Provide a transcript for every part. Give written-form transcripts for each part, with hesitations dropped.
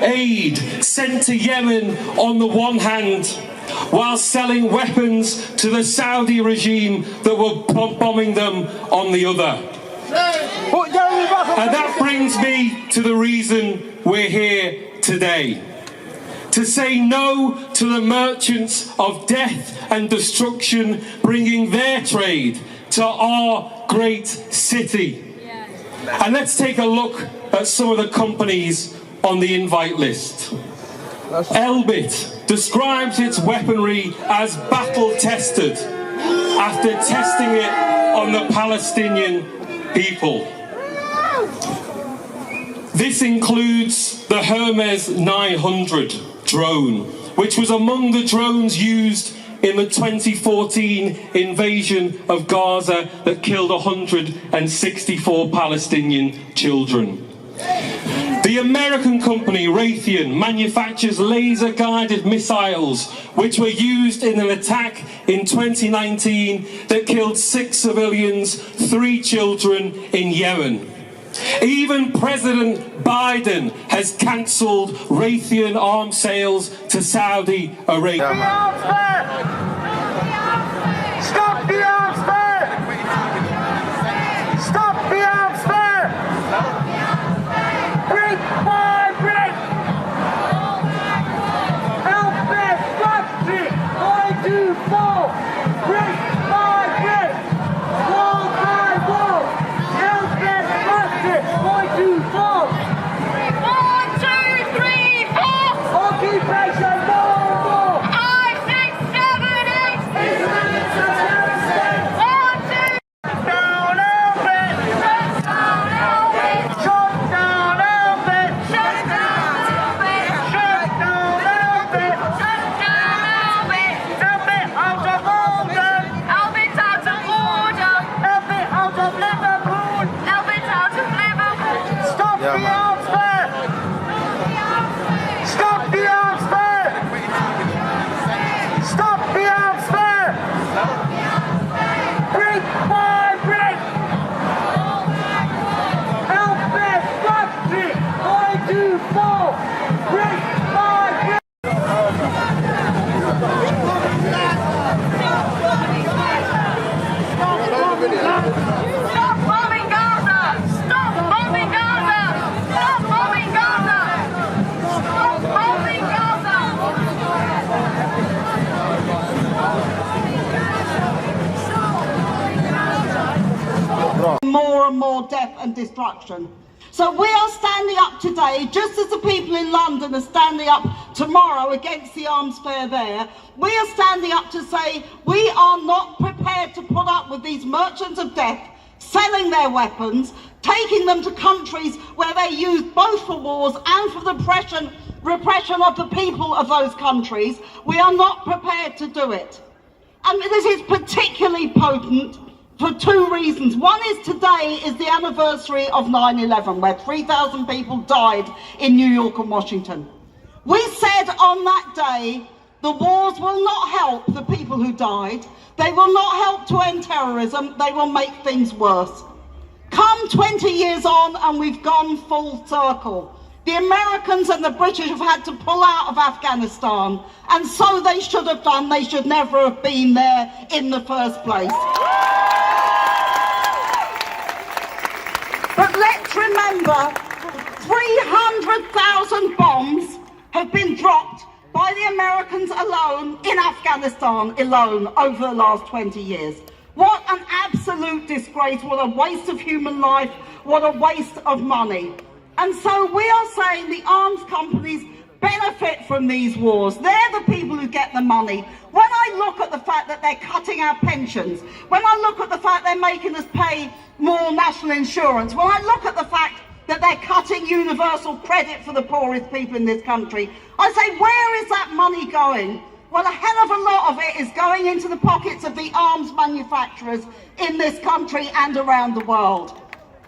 Aid sent to Yemen on the one hand, while selling weapons to the Saudi regime that were bombing them on the other. And that brings me to the reason we're here today. To say no to the merchants of death and destruction bringing their trade to our great city. And let's take a look at some of the companies on the invite list. Elbit describes its weaponry as battle-tested after testing it on the Palestinian people. This includes the Hermes 900 drone, which was among the drones used in the 2014 invasion of Gaza that killed 164 Palestinian children. The American company Raytheon manufactures laser-guided missiles which were used in an attack in 2019 that killed 6 civilians, 3 children in Yemen. Even President Biden has cancelled Raytheon arms sales to Saudi Arabia. Stop the arms fair! Stop the arms fair! Brick by brick! Help it, factory! I do fall! Brick by brick! Wall by wall! Help it, factory! I do fall! 1, 2, 3, 4! Occupation no more! 5, 6, 7, 8! More and more death and destruction. So we are standing up today, just as the people in London are standing up tomorrow against the arms fair there. We are standing up to say we are not prepared to put up with these merchants of death selling their weapons, taking them to countries where they use both for wars and for the repression of the people of those countries. We are not prepared to do it. And this is particularly potent for 2 reasons. One is today is the anniversary of 9/11, where 3,000 people died in New York and Washington. We said on that day, the wars will not help the people who died. They will not help to end terrorism. They will make things worse. Come 20 years on and we've gone full circle. The Americans and the British have had to pull out of Afghanistan, and so they should have done. They should never have been there in the first place. But let's remember, 300,000 bombs have been dropped by the Americans alone in Afghanistan alone over the last 20 years. What an absolute disgrace, what a waste of human life, what a waste of money. And so we are saying the arms companies benefit from these wars. They're the people who get the money. When I look at the fact that they're cutting our pensions, when I look at the fact they're making us pay more national insurance, when I look at the fact that they're cutting universal credit for the poorest people in this country, I say, where is that money going? Well, a hell of a lot of it is going into the pockets of the arms manufacturers in this country and around the world.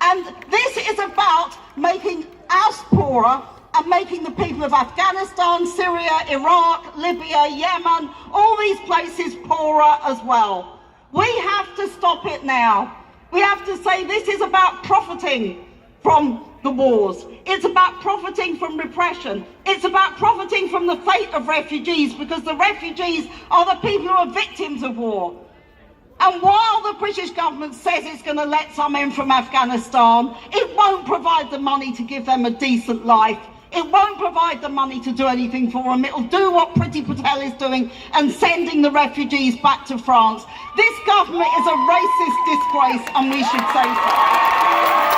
And this is about making us poorer and making the people of Afghanistan, Syria, Iraq, Libya, Yemen, all these places poorer as well. We have to stop it now. We have to say this is about profiting from the wars. It's about profiting from repression. It's about profiting from the fate of refugees, because the refugees are the people who are victims of war. And while the British government says it's going to let some in from Afghanistan, it won't provide the money to give them a decent life. It won't provide the money to do anything for them. It'll do what Priti Patel is doing and sending the refugees back to France. This government is a racist disgrace, and we should say so.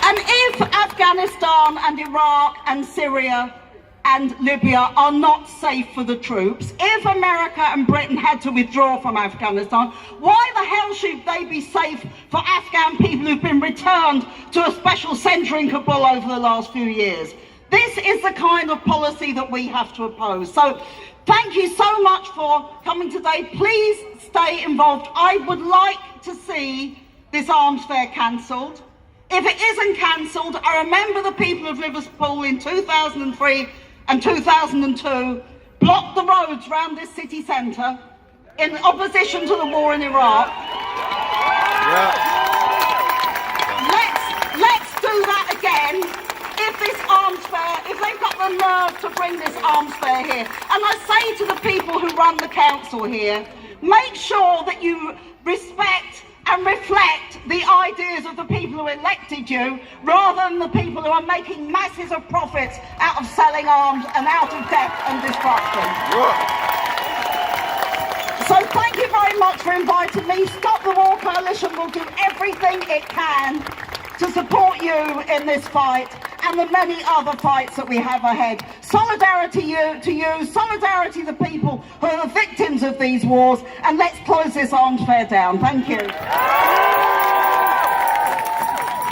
And if Afghanistan and Iraq and Syria and Libya are not safe for the troops, if America and Britain had to withdraw from Afghanistan, why the hell should they be safe for Afghan people who've been returned to a special centre in Kabul over the last few years? This is the kind of policy that we have to oppose. So thank you so much for coming today. Please stay involved. I would like to see this arms fair cancelled. If it isn't cancelled, I remember the people of Liverpool in 2003 and 2002 blocked the roads around this city centre in opposition to the war in Iraq. Yeah. Let's do that again. If this arms fair, if they've got the nerve to bring this arms fair here, and I say to the people who run the council here, make sure that you respect and reflect the ideas of the people who elected you, rather than the people who are making masses of profits out of selling arms and out of debt and destruction. So thank you very much for inviting me. Stop the War Coalition will do everything it can to support you in this fight and the many other fights that we have ahead. Solidarity to you, solidarity to the people who are the victims of these wars, and let's close this arms fair down. Thank you.